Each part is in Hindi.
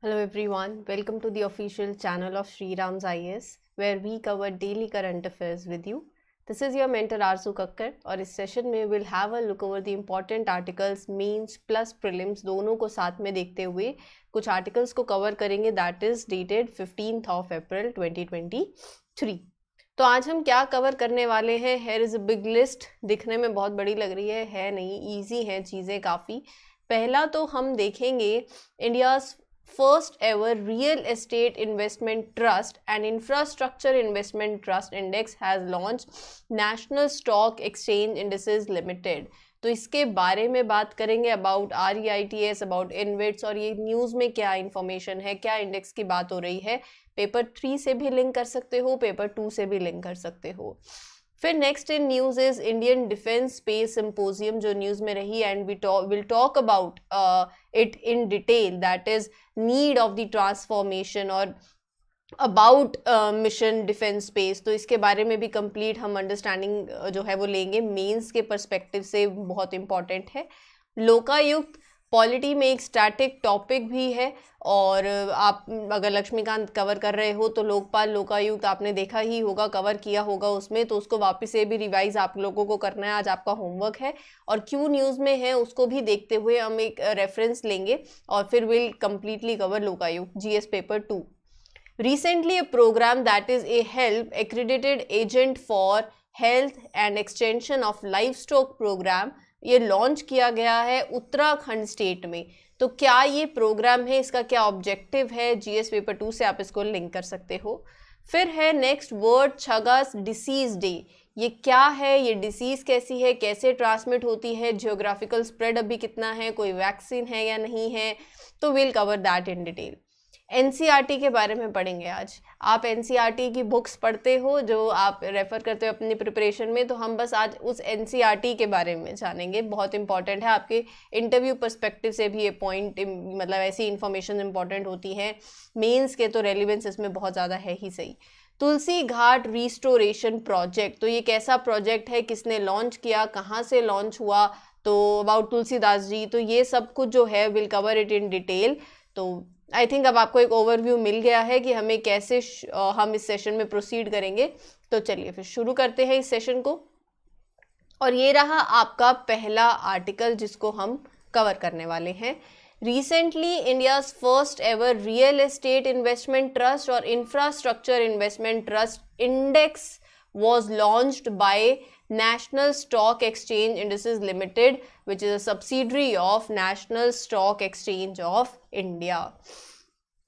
Hello everyone, welcome to the official channel of Sri Ram's IAS where we cover daily current affairs with you. This is your mentor Arzu Kakkar और इस सेशन में we'll have a look over the important articles means plus prelims दोनों को साथ में देखते हुए कुछ articles को cover करेंगे that is dated 15th of April 2023. तो आज हम क्या कवर करने वाले हैं? Here is a big list. दिखने में बहुत बड़ी लग रही है नहीं, easy हैं चीज़ें काफ़ी. पहला तो हम देखेंगे India's first ever real estate investment trust and infrastructure investment trust index has launched National Stock Exchange Indices Limited. तो इसके बारे में बात करेंगे अबाउट REITs, अबाउट InvITs और ये न्यूज़ में क्या इन्फॉर्मेशन है, क्या इंडेक्स की बात हो रही है. पेपर 3 से भी लिंक कर सकते हो, पेपर 2 से भी लिंक कर सकते हो. फिर next in news is Indian defence space symposium जो न्यूज़ में रही and will talk about it in detail that is need of the transformation और अबाउट मिशन डिफेंस स्पेस. तो इसके बारे में भी कंप्लीट हम अंडरस्टैंडिंग जो है वो लेंगे. मेंस के पर्सपेक्टिव से बहुत इंपॉर्टेंट है. लोकायुक्त पॉलिटी में एक स्टैटिक टॉपिक भी है और आप अगर लक्ष्मीकांत कवर कर रहे हो तो लोकपाल लोकायुक्त आपने देखा ही होगा, कवर किया होगा उसमें, तो उसको वापस से भी रिवाइज आप लोगों को करना है. आज आपका होमवर्क है और क्यों न्यूज़ में है उसको भी देखते हुए हम एक रेफरेंस लेंगे और फिर will completely cover Lokayukta GS paper 2. Recently, a program that is a HELP accredited agent for health and extension of livestock program ये लॉन्च किया गया है उत्तराखंड स्टेट में. तो क्या ये प्रोग्राम है, इसका क्या ऑब्जेक्टिव है, GS पेपर 2 से आप इसको लिंक कर सकते हो. फिर है next world Chagas disease day. ये क्या है, ये डिसीज़ कैसी है, कैसे ट्रांसमिट होती है, जियोग्राफिकल स्प्रेड अभी कितना है, कोई वैक्सीन है या नहीं है, तो will cover that in detail. NCERT के बारे में पढ़ेंगे आज. आप NCERT की बुक्स पढ़ते हो जो आप रेफ़र करते हो अपनी प्रिपरेशन में, तो हम बस आज उस NCERT के बारे में जानेंगे. बहुत इंपॉर्टेंट है, आपके इंटरव्यू पर्सपेक्टिव से भी ये पॉइंट मतलब ऐसी इन्फॉर्मेशन इंपॉर्टेंट होती हैं. मेंस के तो रेलिवेंस इसमें बहुत ज़्यादा है ही सही. तुलसी घाट रिस्टोरेशन प्रोजेक्ट, तो ये कैसा प्रोजेक्ट है, किसने लॉन्च किया, कहाँ से लॉन्च हुआ, तो अबाउट तुलसीदास जी, तो ये सब कुछ जो है will cover it in detail. तो आई थिंक अब आपको एक ओवरव्यू मिल गया है कि हमें कैसे हम इस सेशन में प्रोसीड करेंगे. तो चलिए फिर शुरू करते हैं इस सेशन को. और ये रहा आपका पहला आर्टिकल जिसको हम कवर करने वाले हैं. Recently India's first ever real estate investment trust और infrastructure investment trust index was launched by National Stock Exchange Indices Limited, which is a subsidiary of National Stock Exchange of India.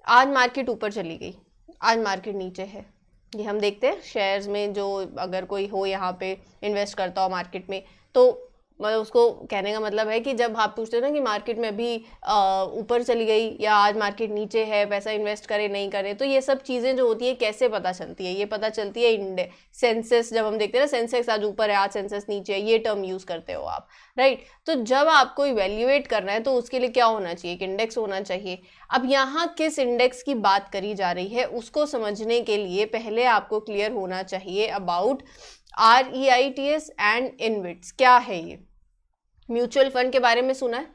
आज मार्केट ऊपर चली गई, आज मार्केट नीचे है. ये हम देखते हैं शेयर्स में, जो अगर कोई हो यहाँ पे इन्वेस्ट करता हो मार्केट में, तो मतलब उसको कहने का मतलब है कि जब आप पूछते हो ना कि मार्केट में अभी ऊपर चली गई या आज मार्केट नीचे है, पैसा इन्वेस्ट करें नहीं करें, तो ये सब चीज़ें जो होती है कैसे पता चलती है, ये पता चलती है सेंसेस. जब हम देखते हैं ना सेंसेक्स आज ऊपर है, आज सेंसेस नीचे है, ये टर्म यूज़ करते हो आप, राइट. तो जब आपको इवेल्युएट करना है तो उसके लिए क्या होना चाहिए, एक इंडेक्स होना चाहिए. अब यहाँ किस इंडेक्स की बात करी जा रही है उसको समझने के लिए पहले आपको क्लियर होना चाहिए अबाउट REITs एंड InvITs. क्या है ये? म्यूचुअल फंड के बारे में सुना है?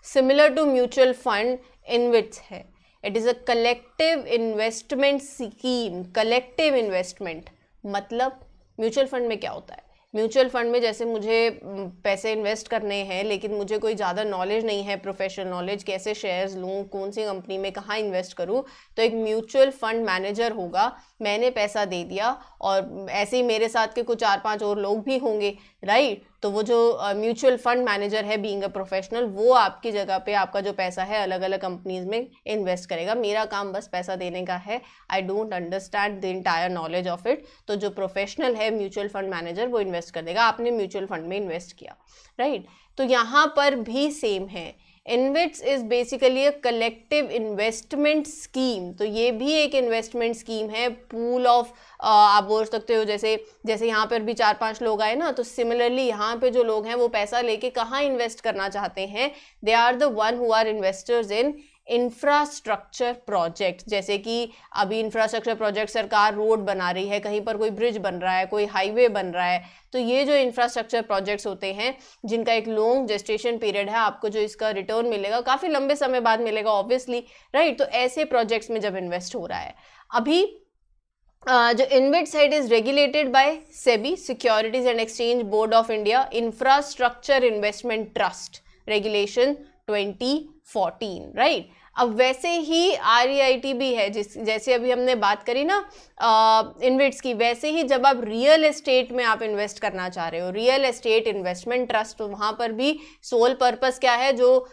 Similar to mutual fund InvITs है. It is a collective investment scheme. Collective investment मतलब म्यूचुअल फंड में क्या होता है, म्यूचुअल फंड में जैसे मुझे पैसे इन्वेस्ट करने हैं लेकिन मुझे कोई ज़्यादा नॉलेज नहीं है, प्रोफेशनल नॉलेज, कैसे शेयर्स लूँ, कौन सी कंपनी में कहाँ इन्वेस्ट करूँ, तो एक म्यूचुअल फंड मैनेजर होगा. मैंने पैसा दे दिया और ऐसे ही मेरे साथ के कुछ 4-5 और लोग भी होंगे, राइट. तो वो जो म्यूचुअल फंड मैनेजर है बीइंग अ प्रोफेशनल, वो आपकी जगह पे आपका जो पैसा है अलग अलग कंपनीज में इन्वेस्ट करेगा. मेरा काम बस पैसा देने का है. I don't understand the entire knowledge of it. तो जो प्रोफेशनल है म्यूचुअल फंड मैनेजर वो इन्वेस्ट कर देगा. आपने म्यूचुअल फंड में इन्वेस्ट किया, राइट. तो यहाँ पर भी सेम है. InvITs is basically a collective investment scheme. तो ये भी एक इन्वेस्टमेंट स्कीम है. पूल ऑफ आप बोल सकते हो जैसे यहाँ पर भी 4-5 लोग आए ना, तो सिमिलरली यहाँ पे जो लोग हैं वो पैसा लेके कहाँ इन्वेस्ट करना चाहते हैं, they are the one who are investors in infrastructure project, जैसे कि अभी इंफ्रास्ट्रक्चर प्रोजेक्ट सरकार रोड बना रही है, कहीं पर कोई ब्रिज बन रहा है, कोई हाईवे बन रहा है, तो ये जो इंफ्रास्ट्रक्चर प्रोजेक्ट्स होते हैं जिनका एक लॉन्ग जेस्टेशन पीरियड है, आपको जो इसका रिटर्न मिलेगा काफ़ी लंबे समय बाद मिलेगा ऑब्वियसली, राइट। तो ऐसे प्रोजेक्ट्स में जब इन्वेस्ट हो रहा है, अभी जो InvIT side is regulated by SEBI, securities and exchange board of India, infrastructure investment trust regulation 2014, right. अब वैसे ही REIT भी है, जैसे अभी हमने बात करी ना इन्विट्स की, वैसे ही जब आप रियल एस्टेट में आप इन्वेस्ट करना चाह रहे हो, रियल एस्टेट इन्वेस्टमेंट ट्रस्ट, तो वहाँ पर भी सोल पर्पस क्या है, जो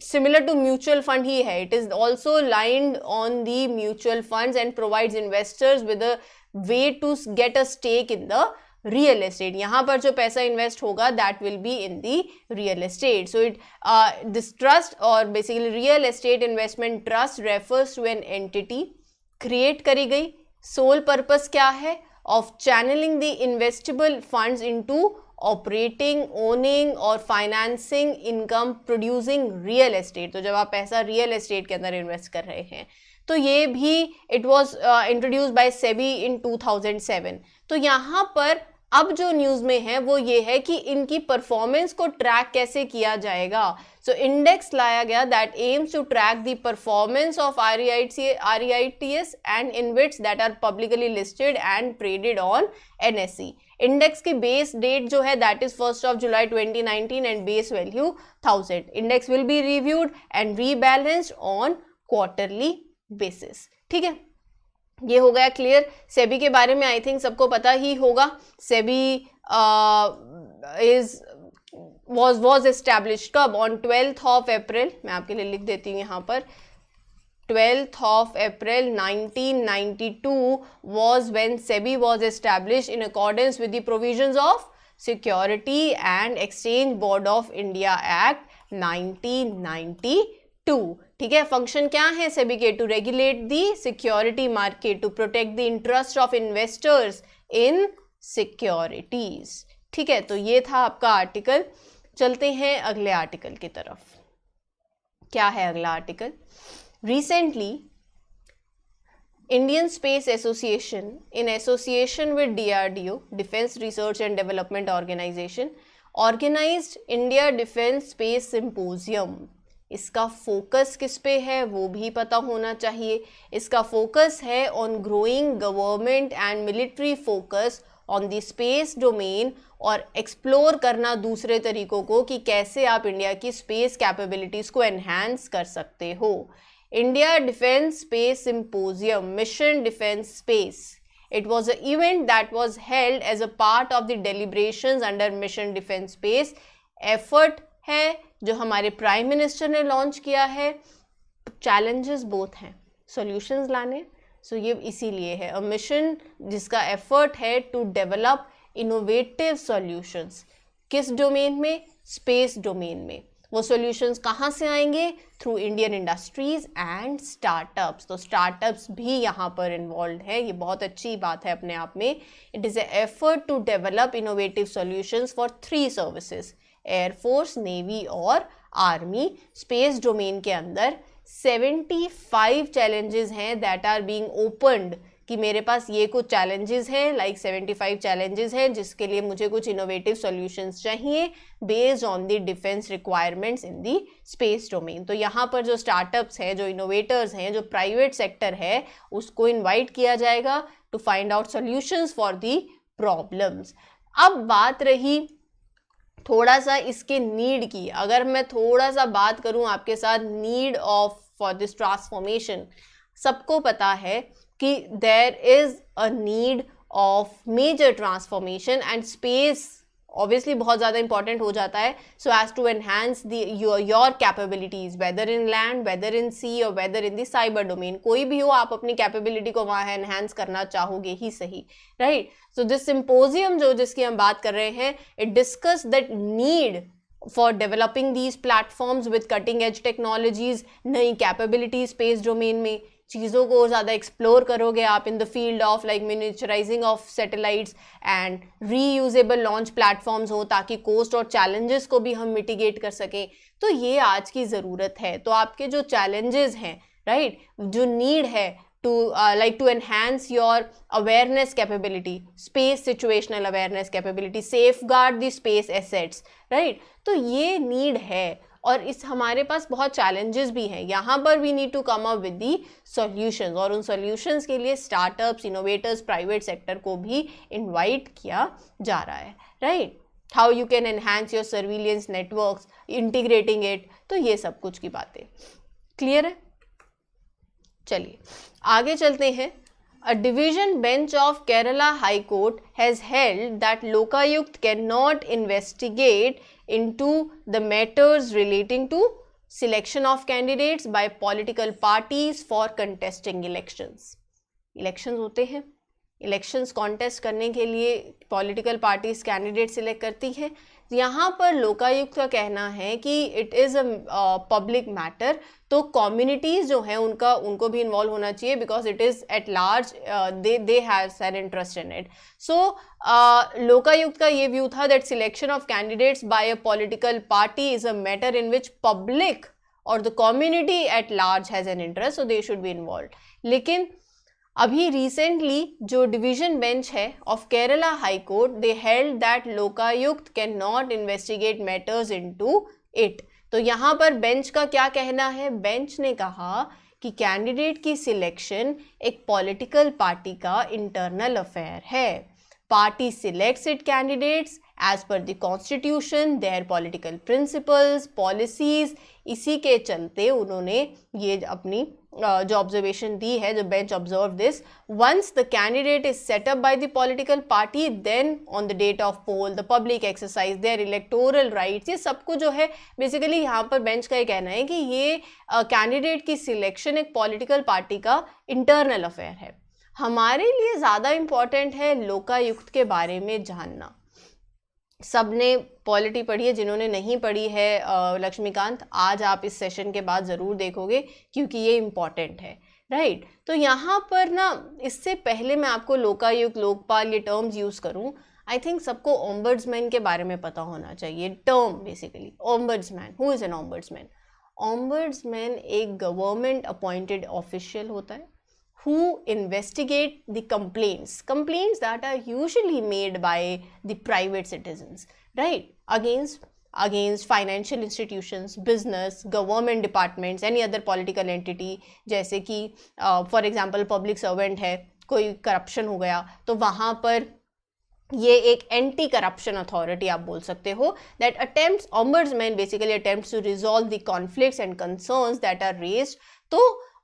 similar to mutual fund ही है, it is also lined on the mutual funds and provides investors with a way to get a stake in the real estate. यहाँ पर जो पैसा इन्वेस्ट होगा that will be in the real estate. So this trust or basically real estate investment trust refers to an entity create करी गई, sole purpose क्या है, of channeling the investable funds into operating, owning और financing income producing real estate. तो जब आप पैसा रियल एस्टेट के अंदर इन्वेस्ट कर रहे हैं, तो ये भी it was introduced by SEBI in 2007। तो यहाँ पर अब जो न्यूज़ में है वो ये है कि इनकी परफॉर्मेंस को ट्रैक कैसे किया जाएगा। सो इंडेक्स लाया गया that aims to track the performance of REITs and InvITs that are publicly listed and traded on NSE। Index की बेस डेट जो है that is 1 July 2019 and base value 1000। Index will be reviewed and rebalanced on quarterly basis. ठीक है, ये हो गया क्लियर। सेबी के बारे में आई थिंक सबको पता ही होगा। सेबी was established कब? ऑन 12th of April, मैं आपके लिए लिख देती हूँ यहाँ पर, 12th of April 1992 was when SEBI was established in accordance with the provisions of Security and Exchange Board of India Act 1992। ठीक है, फंक्शन क्या है सेबी के? To regulate the security market, to protect the interest of investors in securities. ठीक है, तो ये था आपका आर्टिकल। चलते हैं अगले आर्टिकल की तरफ। क्या है अगला article? Recently Indian Space Association, in association with DRDO, Defense Research and Development Organization, organized India Defense Space Symposium। इसका फोकस किस पे है वो भी पता होना चाहिए। इसका फोकस है on growing government and military focus on the space domain, और एक्सप्लोर करना दूसरे तरीकों को कि कैसे आप इंडिया की स्पेस कैपेबिलिटीज़ को एनहांस कर सकते हो। India Defence Space Symposium, Mission Defence Space. It was an event that was held as a part of the deliberations under Mission Defence Space. Effort है जो हमारे प्राइम मिनिस्टर ने लॉन्च किया है। चैलेंजेस बोथ हैं, सॉल्यूशंस लाने, सो ये इसीलिए है अ मिशन जिसका एफर्ट है टू डेवलप इनोवेटिव सॉल्यूशंस। किस डोमेन में? स्पेस डोमेन में। वो सॉल्यूशंस कहाँ से आएंगे? Through Indian industries and startups. तो स्टार्टअप्स भी यहाँ पर इन्वॉल्व है, ये बहुत अच्छी बात है अपने आप में। It is a effort to develop innovative solutions for 3 services, air force, navy और आर्मी। स्पेस डोमेन के अंदर 75 चैलेंजेस हैं दैट आर बीइंग ओपन्ड, कि मेरे पास ये कुछ चैलेंजेस हैं, लाइक 75 चैलेंजेस हैं जिसके लिए मुझे कुछ इनोवेटिव सॉल्यूशंस चाहिए based on the defence requirements in the space domain. तो यहाँ पर जो स्टार्टअप्स हैं, जो इनोवेटर्स हैं, जो प्राइवेट सेक्टर है, उसको इन्वाइट किया जाएगा to find out solutions for the problems. अब बात रही थोड़ा सा इसके नीड की। अगर मैं थोड़ा सा बात करूं आपके साथ need of for this transformation, सबको पता है कि there is a need of major transformation and space obviously बहुत ज़्यादा इंपॉर्टेंट हो जाता है, so as to enhance your capabilities, whether in land, whether in sea और whether in the cyber domain. कोई भी हो, आप अपनी कैपेबिलिटी को वहाँ एनहांस करना चाहोगे ही सही, राइट। सो दिस सिंपोजियम जो जिसकी हम बात कर रहे हैं, it discuss that need for developing these platforms with cutting edge technologies, नई कैपेबिलिटी स्पेस डोमेन में, चीज़ों को ज़्यादा एक्सप्लोर करोगे आप in the field of like miniaturizing of satellites and reusable launch platforms हो, ताकि कोस्ट और चैलेंजेस को भी हम मिटिगेट कर सकें। तो ये आज की ज़रूरत है। तो आपके जो चैलेंजेस हैं, राइट, जो नीड है to to enhance your awareness capability, space situational awareness capability, safeguard the space assets, right? तो ये need है और इस हमारे पास बहुत challenges भी हैं। यहाँ पर we need to come up with the solutions और उन solutions के लिए startups, innovators, private sector को भी invite किया जा रहा है, right? How you can enhance your surveillance networks, integrating it, तो ये सब कुछ की बातें clear है। चलिए आगे चलते हैं। A division bench of Kerala High Court has held that Lokayukt cannot investigate into the matters relating to selection of candidates by political parties for contesting elections. Elections होते हैं, इलेक्शंस कॉन्टेस्ट करने के लिए पॉलिटिकल पार्टीज कैंडिडेट सिलेक्ट करती हैं। यहाँ पर लोकायुक्त का कहना है कि it is a public matter, तो कम्युनिटीज़ जो हैं उनको भी इन्वॉल्व होना चाहिए, because it is at large, they have an interest in it. So Lokayukta का ये व्यू था that selection of candidates by a political party is a matter in which public और the community at large has an interest, so they should be involve. लेकिन अभी रिसेंटली जो डिवीजन बेंच है of Kerala high court, they held that Lokayukta can not investigate matters into it. तो यहाँ पर बेंच का क्या कहना है? बेंच ने कहा कि कैंडिडेट की सिलेक्शन एक पॉलिटिकल पार्टी का इंटरनल अफेयर है। Party selects it candidates as per the constitution, their political principles, policies. इसी के चलते उन्होंने ये अपनी जो ऑब्जर्वेशन दी है, जो bench observe this, once the candidate is set up by the political party, then on the date of poll the public exercise their electoral rights. ये सब कुछ जो है बेसिकली यहाँ पर बेंच का ये कहना है कि ये कैंडिडेट की सिलेक्शन एक पॉलिटिकल पार्टी का इंटरनल अफेयर है। हमारे लिए ज़्यादा इम्पॉर्टेंट है लोकायुक्त के बारे में जानना। सबने पॉलिटी पढ़ी है, जिन्होंने नहीं पढ़ी है लक्ष्मीकांत, आज आप इस सेशन के बाद ज़रूर देखोगे क्योंकि ये इम्पॉर्टेंट है, राइट। तो यहाँ पर ना, इससे पहले मैं आपको लोकायुक्त, लोकपाल ये टर्म्स यूज़ करूँ, आई थिंक सबको ओम्बड्समैन के बारे में पता होना चाहिए। Term basically ombudsman, who is an ombudsman? Ombudsman एक गवर्नमेंट अपॉइंटेड ऑफिशियल होता है who investigate the complaints that are usually made by the private citizens, right, against financial institutions, business, government departments, any other political entity। जैसे कि for example public servant है, कोई corruption हो गया तो वहाँ पर ये एक एंटी करप्शन अथॉरिटी आप बोल सकते हो, that attempts, ombudsman basically attempts to resolve the conflicts and concerns that are raised। तो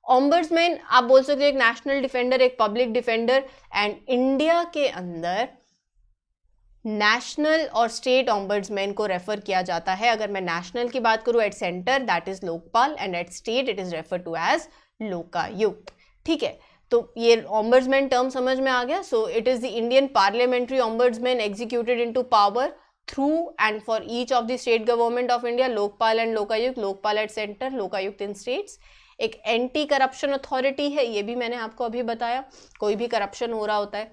ऑम्बड्समैन आप बोल सकते हो एक नेशनल डिफेंडर, एक पब्लिक डिफेंडर। एंड इंडिया के अंदर नेशनल और स्टेट ऑम्बड्समैन को रेफर किया जाता है। अगर मैं नेशनल की बात करूं, at centre that is Lokpal and at state it is refer to as Lokayukta, ठीक है। तो ये ऑम्बड्समैन टर्म समझ में आ गया। So it is the Indian parliamentary ombudsman executed into power through and for each of the state government of India, Lokpal and Lokayukta, Lokpal at centre, Lokayukta in states. एक एंटी करप्शन अथॉरिटी है, ये भी मैंने आपको अभी बताया, कोई भी करप्शन हो रहा होता है,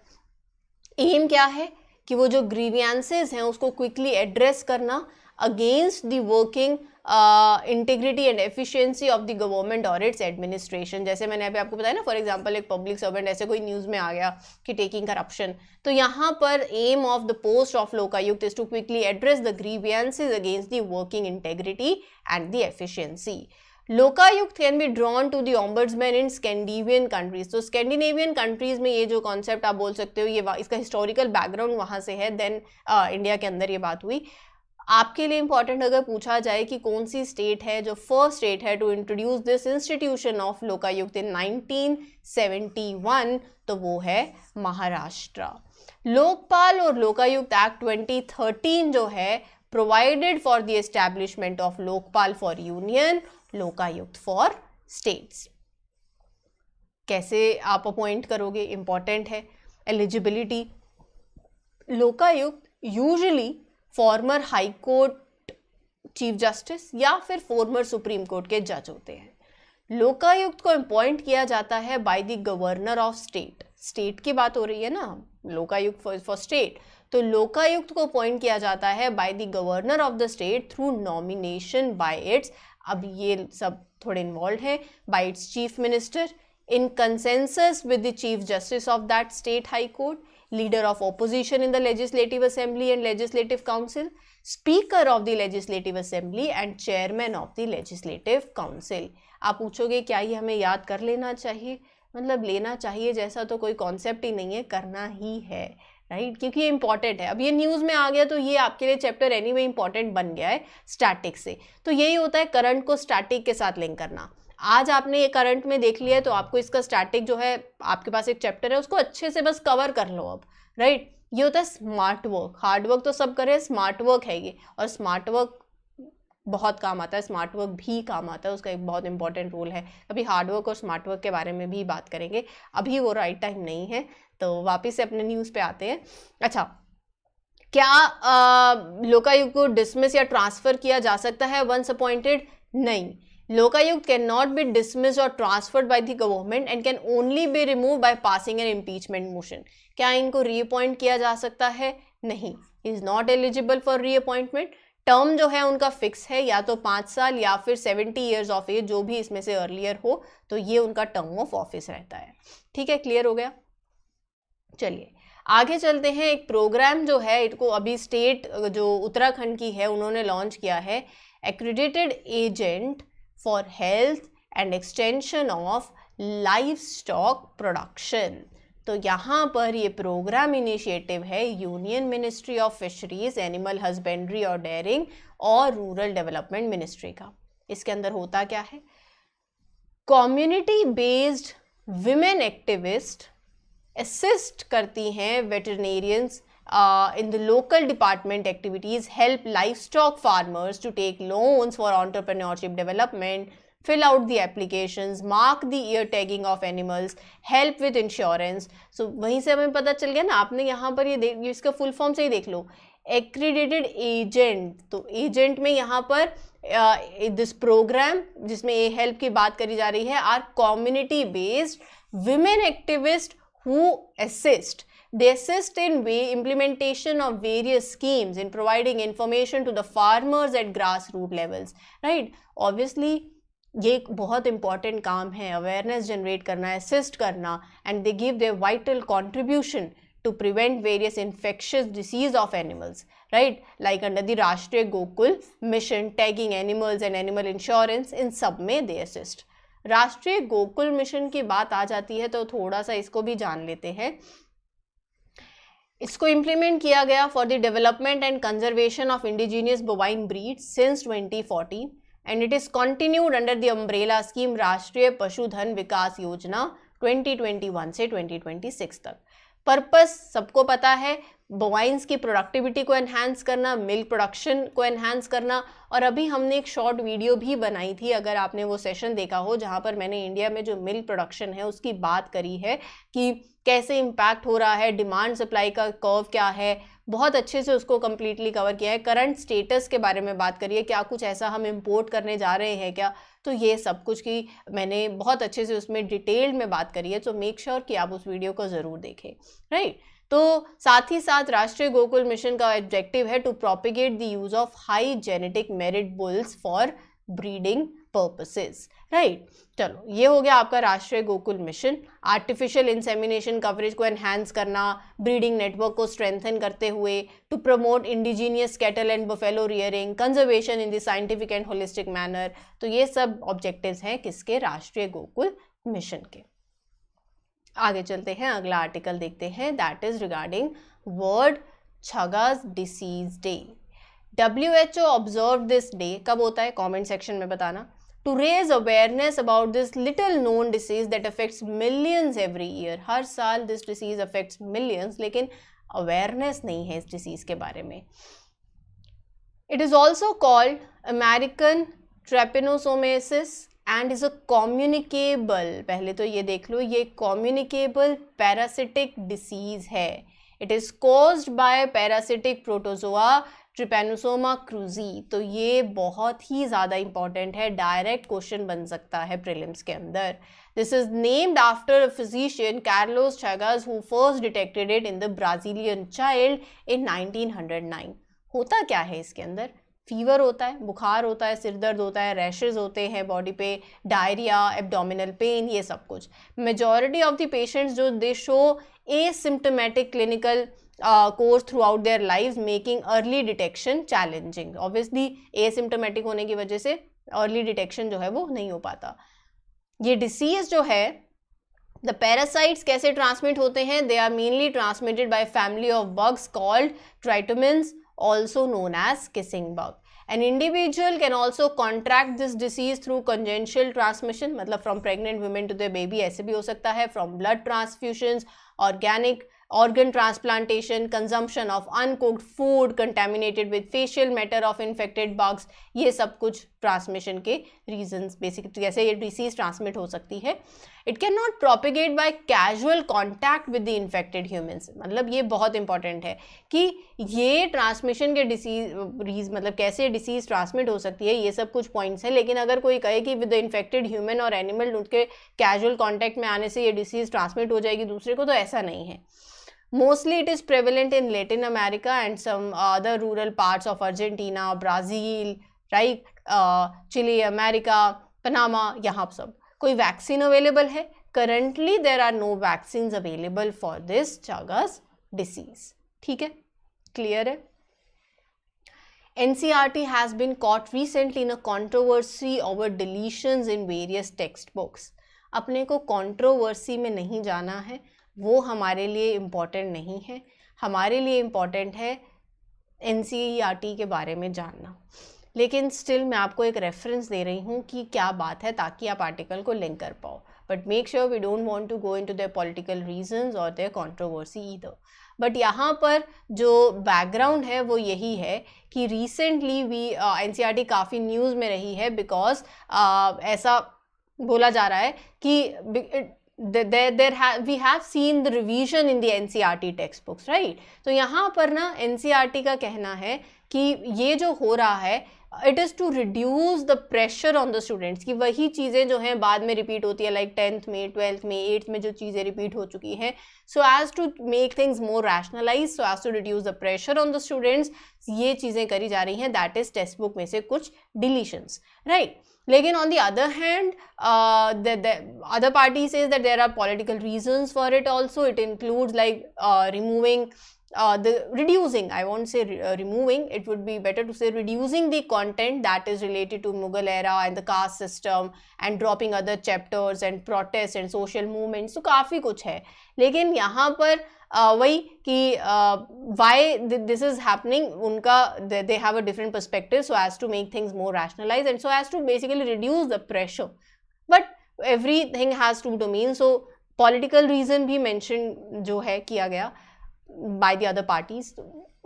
एम क्या है कि वो जो ग्रीवियंसेस हैं उसको क्विकली एड्रेस करना against the working integrity and efficiency of the government और इट्स एडमिनिस्ट्रेशन। जैसे मैंने अभी आपको बताया ना, फॉर एग्जांपल एक पब्लिक सर्वेंट ऐसे कोई न्यूज़ में आ गया कि टेकिंग करप्शन, तो यहाँ पर aim of the post of Lokayukta is to quickly address the grievances against the working integrity and the efficiency. Lokayukta can be drawn to the ombudsman in Scandinavian countries. तो स्कैंडिनेवियन कंट्रीज में ये जो कॉन्सेप्ट आप बोल सकते हो, ये इसका हिस्टोरिकल बैकग्राउंड वहाँ से है, देन इंडिया के अंदर ये बात हुई। आपके लिए इंपॉर्टेंट अगर पूछा जाए कि कौन सी स्टेट है जो फर्स्ट स्टेट है to introduce this institution of Lokayukta in 1971, तो वो है महाराष्ट्र। लोकपाल और लोकायुक्त एक्ट 2013 जो है provided for the establishment of Lokpal for union, Lokayukta for states. कैसे आप अपॉइंट करोगे, इंपॉर्टेंट है। Eligibility, Lokayukta usually farmer high court chief justice या फिर फॉर्मर सुप्रीम कोर्ट के जज होते हैं। लोकायुक्त को अपॉइंट किया जाता है by the governor of state, state की बात हो रही है ना, लोकायुक्त फॉर स्टेट, तो लोकायुक्त को अपॉइंट किया जाता है by the governor of the state through nomination bye it's, अब ये सब थोड़े इन्वॉल्व है, bye it's chief minister in consensus with the chief justice of that state high court, leader of opposition in the legislative assembly and legislative council, speaker of the legislative assembly and chairman of the legislative council। आप पूछोगे क्या ये हमें याद कर लेना चाहिए? मतलब लेना चाहिए जैसा तो कोई कॉन्सेप्ट ही नहीं है, करना ही है, राइट, क्योंकि ये इंपॉर्टेंट है। अब ये न्यूज़ में आ गया तो ये आपके लिए चैप्टर एनीवे इंपॉर्टेंट बन गया है स्टैटिक से। तो यही होता है करंट को स्टैटिक के साथ लिंक करना। आज आपने ये करंट में देख लिया है तो आपको इसका स्टैटिक जो है, आपके पास एक चैप्टर है उसको अच्छे से बस कवर कर लो अब, राइट। ये होता है स्मार्ट वर्क, हार्ड वर्क तो सब करें, स्मार्ट वर्क है ये, और स्मार्ट वर्क बहुत काम आता है, स्मार्ट वर्क भी काम आता है, उसका एक बहुत इंपॉर्टेंट रोल है। अभी हार्ड वर्क और स्मार्ट वर्क के बारे में भी बात करेंगे, अभी वो राइट टाइम नहीं है, तो वापस से अपने न्यूज़ पे आते हैं। अच्छा, क्या लोकायुक्त को डिसमिस या ट्रांसफर किया जा सकता है वंस अपॉइंटेड? नहीं, Lokayukta can not be dismiss और transferred by the government and can only be remove by passing an impeachment motion. क्या इनको रीअपॉइंट किया जा सकता है? नहीं, is not eligible for reappointment. Term जो है उनका फिक्स है, या तो 5 साल या फिर 70 ईयर्स ऑफ एज, जो भी इसमें से अर्लियर हो, तो ये उनका टर्म ऑफ ऑफिस रहता है। ठीक है, क्लियर हो गया। चलिए आगे चलते हैं। एक प्रोग्राम जो है इनको अभी स्टेट जो उत्तराखंड की है उन्होंने लॉन्च किया है, accredited agent for health and extension of life stock production. तो यहाँ पर ये प्रोग्राम इनिशिएटिव है union ministry of fisheries, animal husbandry और डेयरिंग और रूरल डेवलपमेंट मिनिस्ट्री का। इसके अंदर होता क्या है, community based women activist assist करती हैं वेटरनेरियंस in the local department activities, help livestock farmers to take loans for entrepreneurship development, fill out the applications, mark the ear tagging of animals, help with insurance। so वहीं से हमें पता चल गया ना, आपने यहाँ पर ये इसका फुल फॉर्म से ही देख लो, एक्रीडेटेड एजेंट। तो एजेंट में यहाँ पर दिस प्रोग्राम जिसमें ये हेल्प की बात करी जा रही है, are community based women activist who assist. They assist in implementation of various schemes in providing information to the farmers at grassroots levels, right? Obviously ये एक बहुत important काम है, awareness generate करना, assist करना, and they give their vital contribution to prevent various infectious disease of animals, right? Like under the राष्ट्रीय Gokul mission, tagging animals and animal insurance, इन सब में they assist। राष्ट्रीय गोकुल मिशन की बात आ जाती है तो थोड़ा सा इसको भी जान लेते हैं। इसको इम्प्लीमेंट किया गया for the development and conservation of indigenous bovine breed since 2014 and it is continued under the umbrella scheme राष्ट्रीय पशुधन विकास योजना 2021 से 2026 तक। पर्पस सबको पता है, बोवाइंस की प्रोडक्टिविटी को एनहांस करना, मिल्क प्रोडक्शन को एनहांस करना। और अभी हमने एक शॉर्ट वीडियो भी बनाई थी, अगर आपने वो सेशन देखा हो, जहाँ पर मैंने इंडिया में जो मिल्क प्रोडक्शन है उसकी बात करी है कि कैसे इम्पैक्ट हो रहा है, डिमांड सप्लाई का कर्व क्या है, बहुत अच्छे से उसको कम्प्लीटली कवर किया है। करंट स्टेटस के बारे में बात करिए, क्या कुछ ऐसा हम इम्पोर्ट करने जा रहे हैं क्या, तो ये सब कुछ की मैंने बहुत अच्छे से उसमें डिटेल्ड में बात करी है। तो मेक श्योर कि आप उस वीडियो को ज़रूर देखें, राइट। तो साथ ही साथ राष्ट्रीय गोकुल मिशन का ऑब्जेक्टिव है to propagate the use of high genetic merit bulls for breeding purposes, right. चलो ये हो गया आपका राष्ट्रीय Gokul mission. Artificial insemination coverage को एनहांस करना, ब्रीडिंग नेटवर्क को स्ट्रेंथन करते हुए, to promote indigenous cattle and buffalo rearing, conservation in the scientific and holistic manner. तो ये सब ऑब्जेक्टिव्स हैं किसके, राष्ट्रीय गोकुल मिशन के। आगे चलते हैं, अगला आर्टिकल देखते हैं, that is regarding world Chagas disease day. WHO observe this day, कब होता है कमेंट सेक्शन में बताना, to raise awareness about this little known disease that affects millions every year. हर साल दिस डिसीज अफेक्ट्स मिलियंस, लेकिन अवेयरनेस नहीं है इस डिसीज के बारे में। It is also called American trypanosomiasis and is a communicable, पहले तो ये देख लो, ये कम्युनिकेबल पैरासिटिक डिसीज है। It is caused by parasitic protozoa Trypanosoma cruzi, तो ये बहुत ही ज़्यादा इंपॉर्टेंट है, डायरेक्ट क्वेश्चन बन सकता है प्रीलिम्स के अंदर. This is named after a physician Carlos Chagas who first detected it in the Brazilian child in 1909. होता क्या है इसके अंदर? फीवर होता है, बुखार होता है, सिर दर्द होता है, रैशेज होते हैं बॉडी पे, डायरिया, एब्डोमिनल पेन, ये सब कुछ. मेजॉरिटी ऑफ द पेशेंट्स जो दे show asymptomatic clinical course through out their life, making early detection challenging. Obviously asymptomatic होने की वजह से अर्ली डिटेक्शन जो है वो नहीं हो पाता. ये डिसीज जो है, द पैरासाइट्स कैसे ट्रांसमिट होते हैं? They are mainly transmitted by family of bugs called triatomines, also known as kissing bug. An individual can also contract this disease through congenital transmission, मतलब from pregnant women to their baby, ऐसे भी हो सकता है, from blood transfusions, organic organ transplantation, consumption of uncooked food contaminated with facial matter of infected bugs, ये सब कुछ ट्रांसमिशन के रीजंस बेसिकली कैसे ये डिसीज ट्रांसमिट हो सकती है. It can not propagate by casual contact with the infected humans. मतलब ये बहुत इंपॉर्टेंट है कि ये ट्रांसमिशन के डिसीज मतलब कैसे डिसीज ट्रांसमिट हो सकती है, ये सब कुछ पॉइंट्स हैं. लेकिन अगर कोई कहे कि विद द इन्फेक्टेड ह्यूमन और एनिमल उनके कैजुअल कॉन्टैक्ट में आने से ये डिसीज ट्रांसमिट हो जाएगी दूसरे को, तो ऐसा नहीं है. Mostly it is prevalent in Latin America and some other rural parts of Argentina, Brazil, right, Chile, America, Panama, यहाँ सब. कोई वैक्सीन अवेलेबल है? Currently there are no vaccines available for this Chagas disease. ठीक है, क्लियर है. NCERT has been caught recently in a controversy over deletions in various textbooks. अपने को कंट्रोवर्सी में नहीं जाना है, वो हमारे लिए इम्पॉर्टेंट नहीं है. हमारे लिए इम्पॉर्टेंट है NCERT के बारे में जानना. लेकिन स्टिल मैं आपको एक रेफरेंस दे रही हूँ कि क्या बात है, ताकि आप आर्टिकल को लिंक कर पाओ. But make sure we don't want to go into their political reasons और देयर कंट्रोवर्सी ईदर. बट यहाँ पर जो बैकग्राउंड है वो यही है कि रिसेंटली NCERT काफ़ी न्यूज़ में रही है बिकॉज ऐसा बोला जा रहा है कि we have seen the revision in the NCERT textbooks, right? तो यहाँ पर ना NCERT का कहना है कि ये जो हो रहा है it is to reduce the pressure on the students, कि वही चीज़ें जो हैं बाद में रिपीट होती है, लाइक 10th में, 12th में, 8th में जो चीज़ें रिपीट हो चुकी हैं. so as to make things more rationalized, so as to reduce the pressure on the students, ये चीज़ें करी जा रही हैं. that is टेक्स्ट बुक में से कुछ deletions, right? लेकिन on the other hand, the other party says that there are political reasons for it also. It includes like reducing, I won't say removing, it would be better to say reducing the content that is related to Mughal era and the caste system, and dropping other chapters and protests and social movements. तो काफ़ी कुछ है. लेकिन यहाँ पर वही कि why this is happening, उनका they have a different perspective so as to make things more rationalized and so as to basically reduce the pressure. But everything has two domains, so political reason भी mention जो है किया गया by the other parties,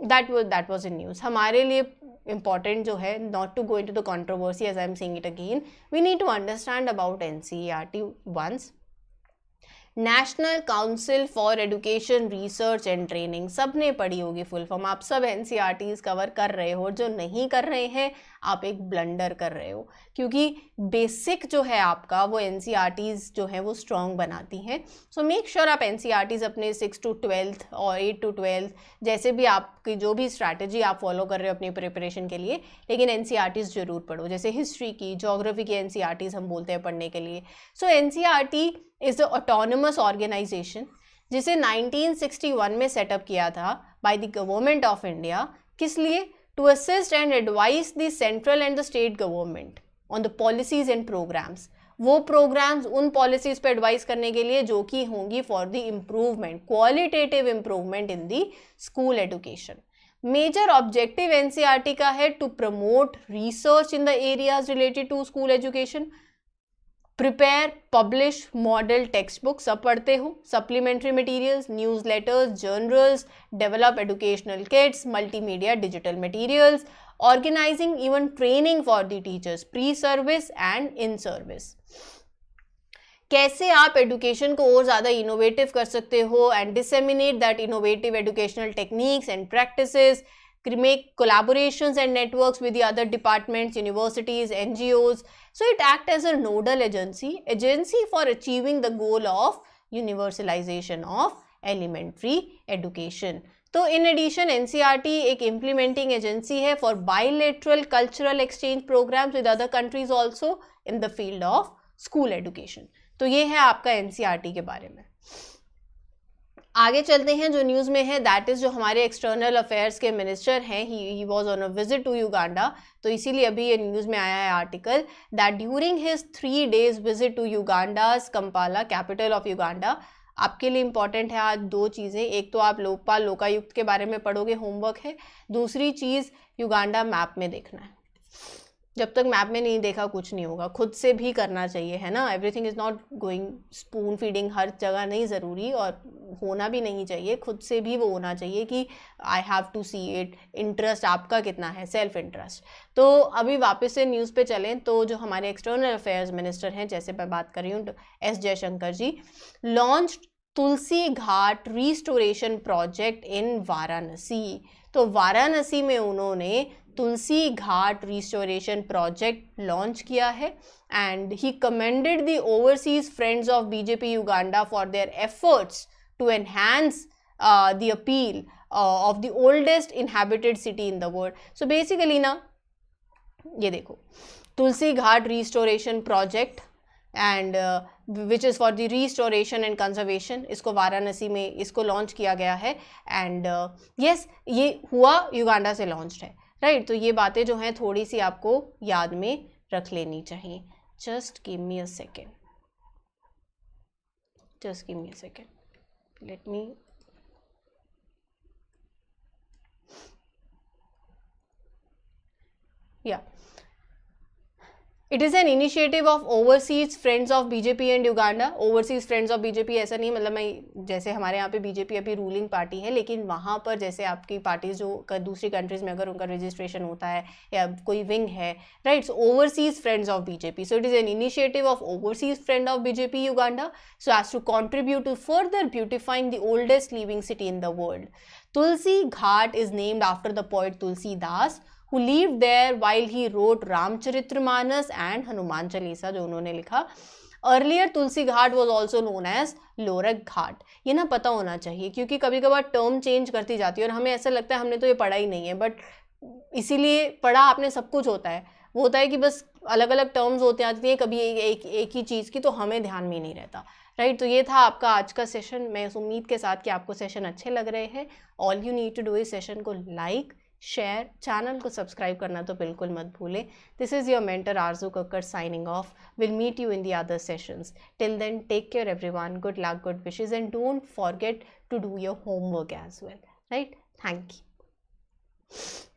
that was in news. हमारे लिए important जो है, not to go into the controversy as I am saying it again, we need to understand about NCERT once. National council for education research and training, सब ने पढ़ी होगी फुल फॉर्म. आप सब NCERTs कवर कर रहे हो. जो नहीं कर रहे हैं आप एक ब्लंडर कर रहे हो, क्योंकि बेसिक जो है आपका वो NCERTs जो है वो स्ट्रॉन्ग बनाती हैं. सो मेक श्योर आप NCERTs अपने 6 to 12th और 8 to 12th जैसे भी आपकी जो भी स्ट्रैटेजी आप फॉलो कर रहे हो अपनी प्रिपरेशन के लिए, लेकिन NCERTs जरूर पढ़ो. जैसे हिस्ट्री की, जोग्राफी की NCERTs हम बोलते हैं पढ़ने के लिए. So NCERT is the autonomous organisation जिसे 1961 में सेटअप किया था by the government of India. किस लिए? To assist and advice the central and the state government on the policies and programmes. वो प्रोग्राम्स उन पॉलिसीज पे एडवाइस करने के लिए जो कि होंगी for the improvement, qualitative improvement in the school education. Major objective NCERT का है to promote research in the areas related to school education, prepare publish model textbook, सब पढ़ते हो, supplementary materials, newsletters, journals, develop educational kits, multimedia digital materials, organising even training for the teachers pre service and in service. कैसे आप एजुकेशन को और ज़्यादा इनोवेटिव कर सकते हो and disseminate that innovative educational techniques and practices make collaborations and networks with the other departments, universities, NGOs. So it acts as a nodal agency for achieving the goal of universalization of elementary education. तो इन एडिशन एनसीईआरटी एक इम्प्लीमेंटिंग एजेंसी है for bilateral cultural exchange programmes with other countries also in the field of school education. तो ये है आपका एनसीईआरटी के बारे में. आगे चलते हैं जो न्यूज़ में है, दैट इज़ जो हमारे एक्सटर्नल अफेयर्स के मिनिस्टर हैं, he was on a visit to Uganda. तो इसीलिए अभी ये न्यूज़ में आया है article that during his 3 days visit to Uganda's Kampala, capital of Uganda. आपके लिए इंपॉर्टेंट है आज 2 चीज़ें. एक तो आप लोकपाल लोकायुक्त के बारे में पढ़ोगे, होमवर्क है. दूसरी चीज़ युगांडा मैप में देखना है. जब तक मैप में नहीं देखा कुछ नहीं होगा. खुद से भी करना चाहिए, है ना. Everything is not going spoon feeding, हर जगह नहीं ज़रूरी और होना भी नहीं चाहिए. खुद से भी वो होना चाहिए कि I have to see it. Interest आपका कितना है, सेल्फ इंटरेस्ट. तो अभी वापस से न्यूज़ पे चलें तो जो हमारे एक्सटर्नल अफेयर्स मिनिस्टर हैं, जैसे मैं बात कर रही हूँ S Jaishankar ji, launch Tulsi Ghat restoration project in Varanasi. तो वाराणसी में उन्होंने Tulsi Ghat restoration project launch किया है and he commended the overseas friends of BJP Uganda for their efforts to enhance the appeal of the oldest inhabited city in the world. So basically ना, ये देखो, Tulsi Ghat restoration project and which is for the restoration and conservation, इसको वाराणसी में इसको लॉन्च किया गया है. एंड यस, ये हुआ युगांडा से लॉन्च है, राइट. तो ये बातें जो हैं थोड़ी सी आपको याद में रख लेनी चाहिए. Just give me a second, let me it is an initiative of overseas friends of BJP and Uganda. Overseas friends of BJP ऐसा नहीं, मतलब मैं जैसे हमारे यहाँ पे बीजेपी अभी रूलिंग पार्टी है, लेकिन वहाँ पर जैसे आपकी पार्टीज जो दूसरी कंट्रीज़ में अगर उनका रजिस्ट्रेशन होता है या कोई विंग है, right. So overseas friends of BJP, so it is an initiative of overseas friend of BJP Uganda so as to contribute to further beautifying the oldest living city in the world. Tulsi Ghat is named after the poet Tulsidas who lived there while he wrote Ramcharitmanas and Hanuman Chalisa जो उन्होंने लिखा. Earlier Tulsi Ghat was also known as लोरक घाट. ये ना पता होना चाहिए क्योंकि कभी कभार टर्म चेंज करती जाती है और हमें ऐसा लगता है हमने तो ये पढ़ा ही नहीं है, बट इसीलिए पढ़ा आपने सब कुछ होता है. वो होता है कि बस अलग अलग टर्म्स होते आती हैं कभी एक ही चीज़ की, तो हमें ध्यान में नहीं रहता, राइट. तो ये था आपका आज का सेशन. मैं इस उम्मीद के साथ कि आपको सेशन अच्छे लग रहे हैं. All you need to do इस सेशन को लाइक, शेयर, चैनल को सब्सक्राइब करना तो बिल्कुल मत भूलें. This is your mentor Aarzoo Kakkar signing off. Will meet you in the other sessions. Till then take care everyone. Good luck, good wishes and don't forget to do your homework as well, right. Thank you.